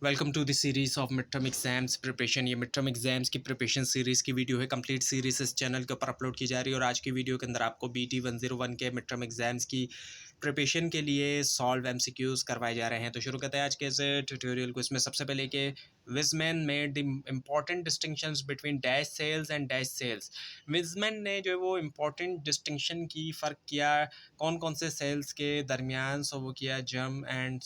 Welcome to the series of mid term exams preparation. ये mid term exams की preparation series की video है। Complete series इस channel के ऊपर अपलोड की जा रही है और आज की वीडियो के अंदर आपको BT 101 के मिड टर्म एग्जाम्स की प्रिपरेशन के लिए सॉल्व MCQs करवाए जा रहे हैं। तो शुरू करते हैं आज के इस ट्यूटोरियल को। इसमें सबसे पहले कि Weismann made the important distinctions between dash cells and dash cells. Weismann ने जो है वो इम्पॉर्टेंट डिस्टिंक्शन की फ़र्क किया कौन कौन से सेल्स के दरमियान। सो वो किया germ and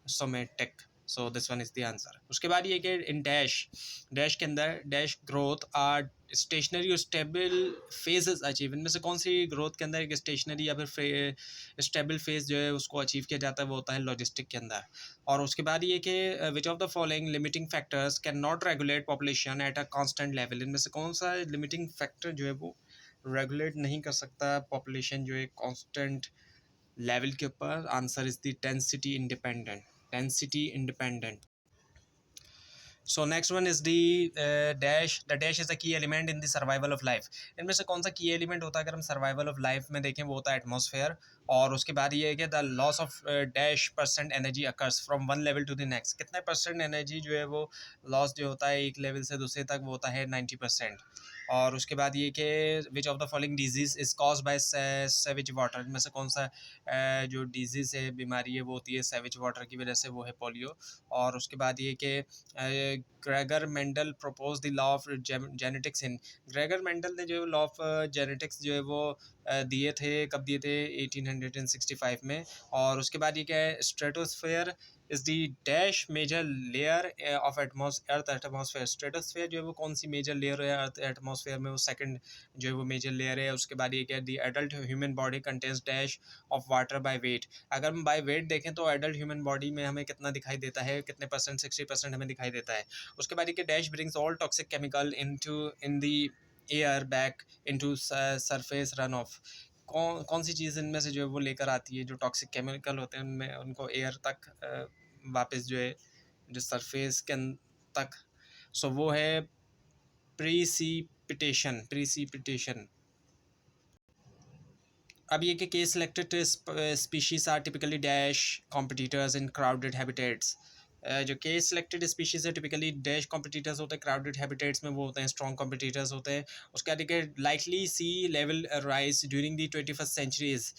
somatic. So this one is the answer. उसके बाद ये कि इन डैश के अंदर डैश ग्रोथ आर स्टेशनरी और स्टेबल फेजेस अचीव। इनमें से कौन सी ग्रोथ के अंदर एक स्टेशनरी या फिर स्टेबल फेज जो है उसको अचीव किया जाता है, वो होता है लॉजिस्टिक के अंदर। और उसके बाद ये कि which of the following limiting factors can not regulate population at a constant level. इनमें से कौन सा लिमिटिंग फैक्टर जो है वो रेगुलेट नहीं कर सकता पॉपुलेशन जो है कांस्टेंट लेवल के ऊपर? Answer is the density independent. So next one is the dash. The dash is a key element in the survival of life. इनमें से कौन सा की एलिमेंट होता है अगर हम सर्वाइवल ऑफ लाइफ में देखें? वो होता है एटमॉस्फेयर। और उसके बाद ये है कि the loss of dash percent energy occurs from one level to the next. कितने परसेंट एनर्जी जो है वो लॉस जो होता है एक लेवल से दूसरे तक, वो होता है 90%। और उसके बाद ये कि which of the following disease is cause by savage water. इनमें से कौन सा जो डिजीज़ है, बीमारी है, वो होती है सेविज वाटर की वजह से, वो है पोलियो। और उसके बाद ये कि Gregor Mendel propose the law of genetics in. Gregor Mendel ने जो लॉ ऑफ जेनेटिक्स जो है वो दिए थे, कब दिए थे? 1865 में। और उसके बाद ये क्या है? Stratosphere is the dash major layer of earth atmosphere. Stratosphere जो है वो कौन सी मेजर लेयर है अर्थ एटमॉस्फेयर में? वो सेकंड जो है वो मेजर लेयर है। उसके बाद ये क्या है? The adult human body contains dash of water by weight. अगर हम बाय वेट देखें तो एडल्ट ह्यूमन बॉडी में हमें कितना दिखाई देता है, कितने परसेंट? 60% हमें दिखाई देता है। उसके बाद ये dash brings all toxic chemical in the air back into surface run of. कौन सी चीज़ इनमें से जो है वो लेकर आती है जो टॉक्सिक केमिकल होते हैं उनमें, उनको एयर तक वापस जो है जो सरफेस के तक? सो वो है प्रीसिपिटेशन। अब ये कि K selected species are typically dash competitors in crowded habitats. जो केस सिलेक्टेड स्पीशीज है टिपिकली डैश कॉम्पिटिटर्स होते हैं क्राउडेड हैबिटेट्स में, वो होते हैं स्ट्रॉन्ग कॉम्पिटिटर्स होते हैं। उसके बाद एक likely sea level rise during the 21st centuries.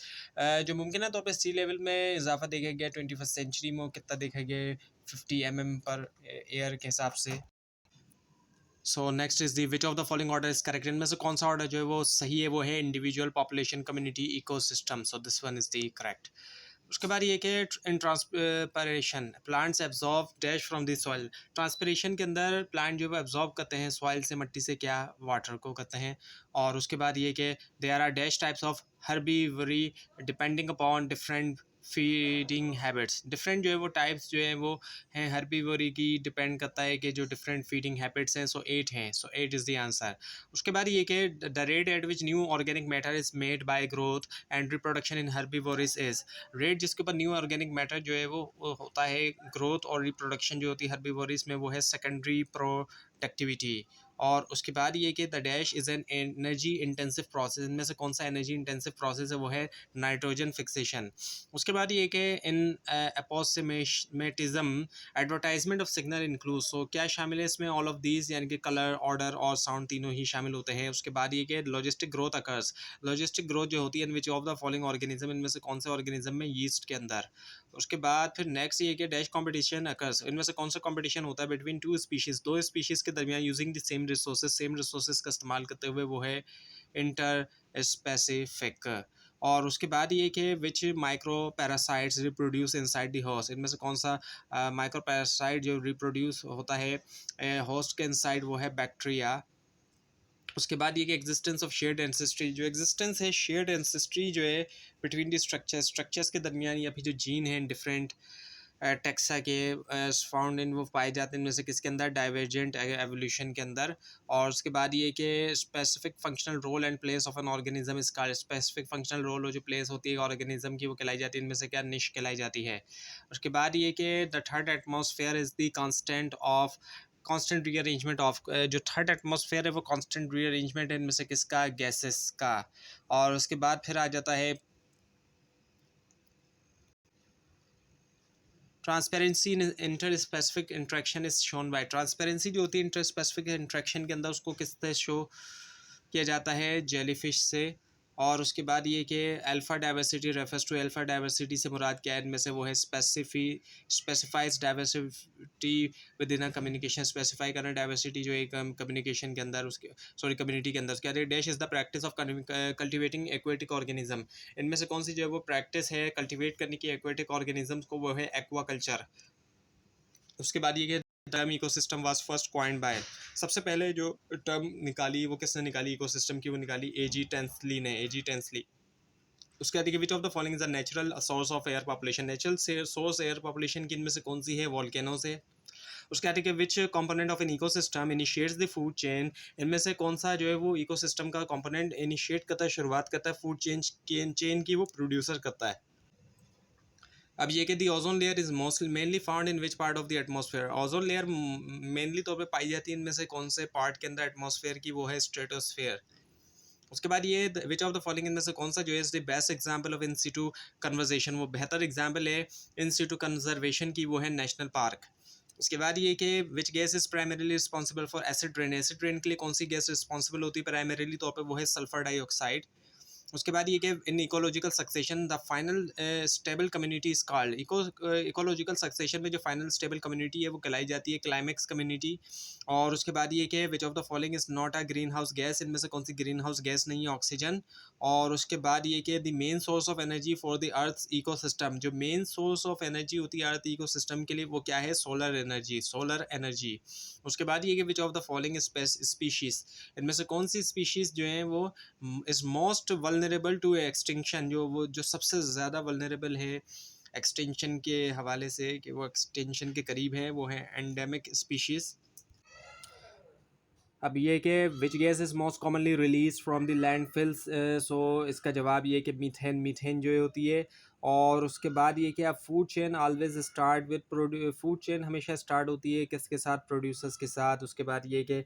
जो मुमकिन तौर पर सी लेवल में इजाफा देखा गया 21st सेंचुरी में, कितना देखा गया? 50 mm पर एयर के हिसाब से। So next is the which of the following order is correct. इनमें से कौन सा ऑर्डर जो है वो सही है? वो है individual, population, community, ecosystem. So this one is the correct. उसके बाद ये कि in transpiration plants absorb dash from the soil. Transpiration के अंदर प्लांट जो है वो एब्जॉर्ब करते हैं सॉइल से, मिट्टी से, क्या? वाटर को करते हैं। और उसके बाद ये कि there are dash types of herbivory depending upon different feeding habits. Different जो है वो टाइप्स जो है वो हैं हर्बीवरी की, डिपेंड करता है कि जो डिफरेंट फीडिंग हैबिट्स हैं। सो 8 हैं। So 8 is the answer. उसके बाद ये कि the rate at which new organic matter is made by growth and reproduction in herbivores is. Rate जिसके ऊपर न्यू ऑर्गेनिक मैटर जो है वो होता है ग्रोथ और रिप्रोडक्शन जो होती है हर्बीवोरिस में, वो है सेकेंडरी प्रोडक्टिविटी। और उसके बाद ये कि the dash is an energy intensive process. इनमें से कौन सा एनर्जी इंटेंसिव प्रोसेस है? वो है नाइट्रोजन फिक्सेशन। उसके बाद ये कि इन अपोसिमेटिज्म एडवर्टाइजमेंट ऑफ सिग्नल इंक्लूड। सो क्या शामिल है इसमें? ऑल ऑफ दीज, यानी कि कलर, ऑर्डर और साउंड तीनों ही शामिल होते हैं। उसके बाद ये कि logistic growth occurs. Logistic growth जो होती है in which of the following organism. इनमें से कौन से ऑर्गेनिज्म में? यीस्ट के अंदर। उसके बाद फिर नेक्स्ट ये कि डैश कॉम्पिटिशन अकर्स। इनमें से कौन सा कॉम्पिटिशन होता है बिटवीन टू स्पीशीज़, दो स्पीशीज़ के दरमियान यूजिंग द सेम रिसोर्सेज का इस्तेमाल करते हुए, वो है इंटर स्पेसिफिक। और उसके बाद ये कि which micro parasites reproduce inside the host. इनमें से कौन सा माइक्रो पैरासाइट जो रिप्रोड्यूस होता है होस्ट के इनसाइड, वो है बैक्टीरिया। उसके बाद ये कि एग्जिस्टेंस ऑफ शेयर्ड एंसेस्ट्री। जो एग्जिस्टेंस है शेयर्ड एंसेस्ट्री जो है बिटवीन द स्ट्रक्चर्स के दरमियान, या फिर जो जीन है डिफरेंट टेक्सा के फाउंड इन, वो पाए जाते हैं इनमें से किसके अंदर? डाइवर्जेंट एवोल्यूशन के अंदर। और उसके बाद ये कि specific functional role and place of an organism इसका स्पेसिफिक फंक्शनल रोल जो प्लेस होती है ऑर्गेनिज्म की, वो कहलाई जाती है इनमें से क्या? निश कहलाई जाती है। उसके बाद ये कि the third atmosphere is the constant rearrangement of. जो थर्ड एटमॉस्फेयर है वो कांस्टेंट रीअरेंजमेंट है इनमें से किसका? गैसेस का। और उसके बाद फिर आ जाता है transparency in inter specific interaction is shown by, transparency जो होती है इंटर स्पेसिफिक इंट्रैक्शन के अंदर उसको किस तरह शो किया जाता है जेलीफिश से। और उसके बाद ये कि alpha diversity refers to, alpha diversity से मुराद क्या है, इनमें से वो है specifies diversity within a communication, specify करना डाइवर्सिटी जो एक कम्युनिकेशन के अंदर उसके सॉरी कम्युनिटी के अंदर। उसके बाद dash is the practice of cultivating aquatic organism, इनमें से कौन सी जो है वो प्रैक्टिस है कल्टिवेट करने की एक्वेटिक ऑर्गेनिजम्स को, वो है एक्वा कल्चर। उसके बाद ये term ecosystem was first coined by, सबसे पहले जो टर्म निकाली वो किसने निकाली इकोसिस्टम की, वो निकाली एजी टेंसली ने, एजी टेंसली। उसके बाद विच of the following is a natural source of air population, natural source air population की इनमें से कौन सी है, वॉल्केनो से। उसके बाद विच component of an ecosystem initiates the food chain, इनमें से कौन सा जो है वो इकोसिस्टम का कंपोनेंट इनिशिएट करता है, शुरुआत करता है फूड चेन की, वो प्रोड्यूसर करता है। अब ये कि the ozone layer is most mainly found in which part of the atmosphere, ozone layer mainly तौर पे पाई जाती है इनमें से कौन से पार्ट के अंदर एटमॉस्फेयर की, वो है स्ट्रेटोस्फेयर। उसके बाद ये विच ऑफ द फॉलोइंग इनमें से कौन सा जो है the best example of in Situ conversation, वो बेहतर एग्जांपल है इन सिटू कंजर्वेशन की, वो है नेशनल पार्क। उसके बाद ये कि which gas is primarily responsible for acid rain के लिए कौन सी गैस रिस्पॉन्सिबल होती है प्राइमरीली तौर पर, वो है सल्फर डाइऑक्साइड। उसके बाद ये कि in ecological succession the final stable community is called, ecological succession में जो फाइनल स्टेबल कम्युनिटी है वो कहलाई जाती है क्लाइमेक्स कम्युनिटी। और उसके बाद ये कि which of the following is not a green house gas, इनमें से कौन सी ग्रीन हाउस गैस नहीं है, ऑक्सीजन। और उसके बाद ये कि the main source of energy for the earth ecosystem, जो मेन सोर्स ऑफ एनर्जी होती है अर्थ इकोसिस्टम के लिए वो क्या है, सोलर एनर्जी, सोलर एनर्जी। उसके बाद ये कि which of the following species, इनमें से कौन सी स्पीशीज जो हैं वो is most vulnerable to extinction, जो वो जो सबसे ज़्यादा वल्नरेबल है एक्सटिंक्शन के हवाले से कि वो एक्सटिंक्शन के करीब है, वो है एंडेमिक स्पीशीज़। अब ये कि which gas is most commonly released from the landfills, so इसका जवाब ये कि मीथेन, मीथेन जो होती है। और उसके बाद ये कि आप food chain always start with food chain हमेशा स्टार्ट होती है किसके साथ, प्रोड्यूसर्स के साथ। उसके बाद ये कि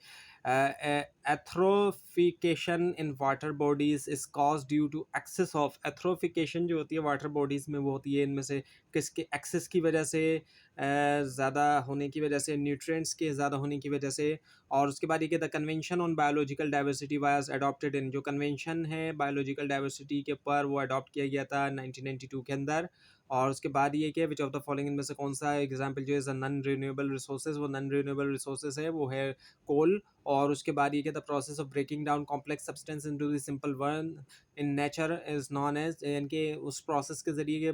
eutrophication in water bodies is cause due to excess of, eutrophication जो होती है वाटर बॉडीज़ में वो होती है इनमें से किसके एक्सेस की वजह से, ज़्यादा होने की वजह से, न्यूट्रिएंट्स के ज़्यादा होने की वजह से। और उसके बाद ये कि the convention on biological diversity was adopted in, जो कन्वेंशन है बायोलॉजिकल डाइवर्सिटी के ऊपर वो अडॉप्ट किया गया था 1992 के अंदर। और उसके बाद ये कि विच ऑफ द फॉलोइंग इनमें से कौन सा एग्जांपल जो है नॉन रिन्यूएबल रिसोर्सेज, वो नॉन रिन्यूएबल रिसोर्सेज है, वो है कोल। और उसके बाद ये कि the process of breaking down complex substance into the simple one in nature is known as, यानी कि उस प्रोसेस के ज़रिए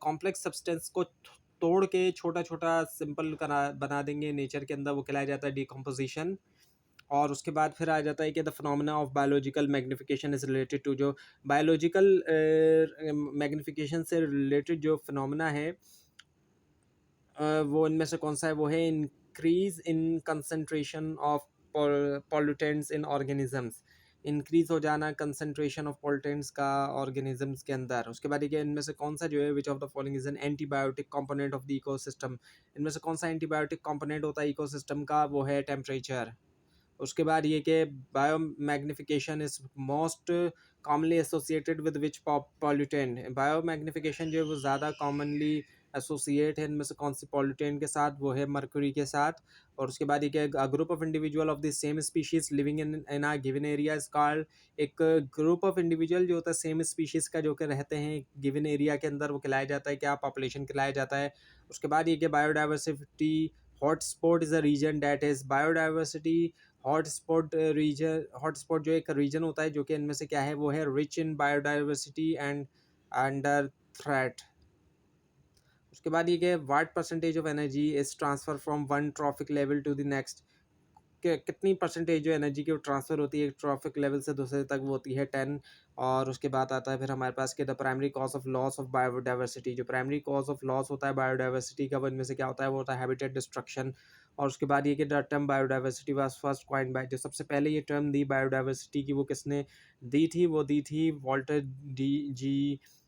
कॉम्प्लेक्स सब्सटेंस को तोड़ के छोटा छोटा सिंपल बना देंगे नेचर के अंदर, वो कहलाया जाता है डिकम्पोजिशन। और उसके बाद फिर आ जाता है कि the phenomena of biological magnification is related to, जो बायोलॉजिकल मैग्निफिकेशन से रिलेटेड जो फिनोमेना है वो इनमें से कौन सा है, वो है increase in concentration of pollutants in organisms, increase हो जाना कंसंट्रेशन ऑफ पॉल्यूटेंट्स का ऑर्गेनिजम्स के अंदर। उसके बाद ये इनमें से कौन सा जो है विच of the following is an antibiotic component of the ecosystem, इनमें से कौन सा एंटीबायोटिक कंपोनेंट होता है इकोसिस्टम का, वो है टेम्परेचर। उसके बाद ये कि bio magnification is most commonly associated with which pollutant, bio magnification जो है वो ज़्यादा कॉमनली एसोसिएट है इनमें से कौन सी पॉल्यूटेंट के साथ, वो है मर्क्यूरी के साथ। और उसके बाद ये कि group of individual of the same species living in a given area is called, एक ग्रुप ऑफ इंडिविजुअल जो होता है सेम स्पीशीज का जो कि रहते हैं गिवन एरिया के अंदर, वो कहलाया जाता है क्या, पॉपुलेशन कहलाया जाता है। उसके बाद ये कि biodiversity hotspot is a region that is, biodiversity hotspot region, hotspot जो एक रीजन होता है जो कि इनमें से क्या है, वो है rich in biodiversity and under threat. उसके बाद ये कि what percentage of energy is transfer from one trophic level to the next, कि कितनी परसेंटेज जो एनर्जी की ट्रांसफ़र होती है एक ट्रॉफिक लेवल से दूसरे तक, वो होती है 10। और उसके बाद आता है फिर हमारे पास कि the primary cause of loss of biodiversity, जो प्राइमरी कॉज ऑफ लॉस होता है बायोडाइवर्सिटी का वो इनमें से क्या होता है, वो होता है हैबिटेट डिस्ट्रक्शन। और उसके बाद ये कि the term biodiversity was first coined by, जो सबसे पहले ये टर्म दी बायोडाइवर्सिटी की वो किसने दी थी, वो दी थी वॉल्टर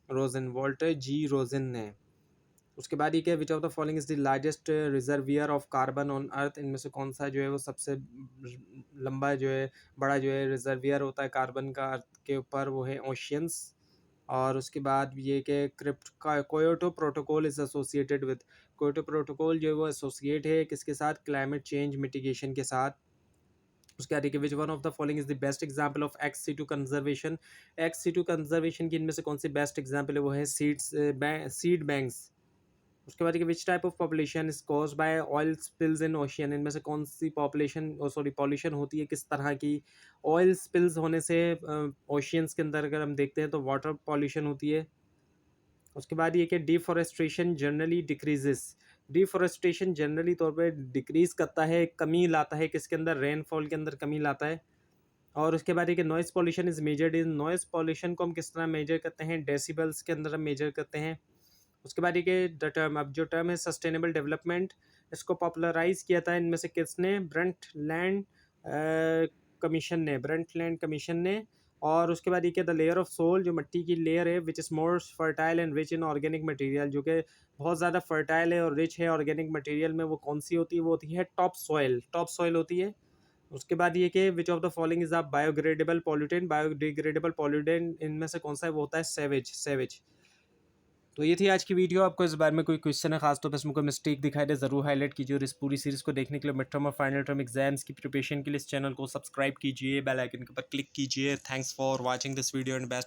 वॉल्टर जी रोजन ने। उसके बाद ये क्या, विच of the following is the largest reservoir of carbon on earth, इनमें से कौन सा जो है वो सबसे लंबा जो है बड़ा जो है रिजर्वियर होता है कार्बन का अर्थ के ऊपर, वो है ओशियंस। और उसके बाद ये कि क्रिप्ट का Kyoto protocol is associated with, Kyoto protocol जो है वो एसोसिएट है किसके साथ, क्लाइमेट चेंज मिटिगेशन के साथ। उसके बाद which one of the following is the best example of एक्स-CO2 कंजर्वेशन, एक्स-CO2 कंजर्वेशन की इनमें से कौन सी बेस्ट एग्जांपल है, वो है सीड बैंक्स। उसके बाद which type of population is cause by oil spills in ocean, इनमें से कौन सी पॉपुलेशन सॉरी पॉल्यूशन होती है किस तरह की, ऑयल स्पिल्स होने से ओशियंस के अंदर अगर हम देखते हैं तो वाटर पॉल्यूशन होती है। उसके बाद ये कि deforestation generally decreases, deforestation generally तौर पे डिक्रीज करता है, कमी लाता है किसके अंदर, रेनफॉल के अंदर कमी लाता है। और उसके बाद ये कि noise pollution is measured in, noise pollution को हम किस तरह मेजर करते हैं, डेसिबल्स के अंदर हम मेजर करते हैं। उसके बाद ये कि द टर्म, अब जो टर्म है सस्टेनेबल डेवलपमेंट, इसको पॉपुलराइज किया था इनमें से किसने, ब्रंट लैंड कमीशन ने, ब्रंट लैंड कमीशन ने। और उसके बाद ये कि द लेयर ऑफ सोल, जो मिट्टी की लेयर है, which is more fertile and rich in organic material, जो कि बहुत ज़्यादा फर्टाइल है और रिच है ऑर्गेनिक मटेरियल में, वो कौन सी होती है, वो होती है टॉप सॉइल, टॉप सॉइल होती है। उसके बाद ये कि which of the following is a biodegradable pollutant, biodegradable pollutant इनमें से कौन सा है, वो होता है सेवेज, सेवेज। तो ये थी आज की वीडियो। आपको इस बारे में कोई क्वेश्चन है, खासतौर पर इसमें कोई मिस्टेक दिखाई दे, ज़रूर हाईलाइट कीजिए। और इस पूरी सीरीज़ को देखने के लिए, मिड टर्म और फाइनल टर्म एग्जाम्स की प्रिपरेशन के लिए इस चैनल को सब्सक्राइब कीजिए, बेल आइकन के ऊपर क्लिक कीजिए। Thanks for watching this video and best